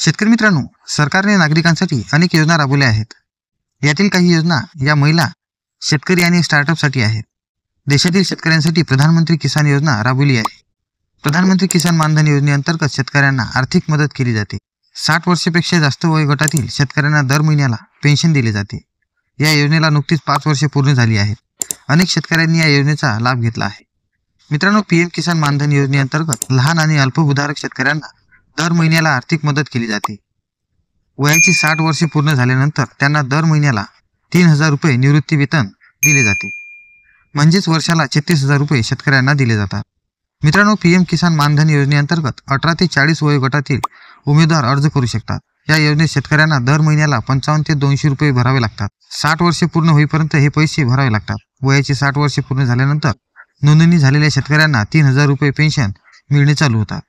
शेतकरी मित्रांनो, सरकारने नागरिकांसाठी अनेक योजना राबवल्या आहेत. यातील काही योजना या महिला, शेतकरी आणि स्टार्टअपसाठी आहेत. देशातील शेतकऱ्यांसाठी प्रधानमंत्री किसान योजना राबवली आहे. प्रधानमंत्री किसान मानधन योजनेअंतर्गत शेतकऱ्यांना आर्थिक मदत केली जाते. 60 वर्षापेक्षा जास्त वयोगटातील शेतकऱ्यांना दर महिन्याला पेन्शन दिली जाते. या योजनेला नुकतीच 5 वर्षे पूर्ण झाली आहेत. अनेक शेतकऱ्यांनी या योजनेचा लाभ घेतला आहे. मित्रांनो, पीएम किसान मानधन योजनेअंतर्गत लहान आणि अल्पभूधारक शेतकऱ्यांना दर महिन्याला आर्थिक मदत केली जाते. वयाची 60 वर्षे पूर्ण झाल्यानंतर त्यांना दर महिन्याला 3,000 रुपये निवृत्ती वेतन दिले जाते. म्हणजेच वर्षाला 36,000 रुपये शेतकऱ्यांना दिले जातात. मित्रांनो, पीएम किसान मानधन योजनेअंतर्गत 18 ते 40 वयोगटातील उमेदवार अर्ज करू शकतात. या योजनेत शेतकऱ्यांना दर महिन्याला 55 ते 200 रुपये भरावे लागतात. 60 वर्षे पूर्ण होईपर्यंत हे पैसे भरावे लागतात. वयाची 60 वर्षे पूर्ण झाल्यानंतर नोंदणी झालेल्या शेतकऱ्यांना 3,000 रुपये पेन्शन मिळणे चालू होतात.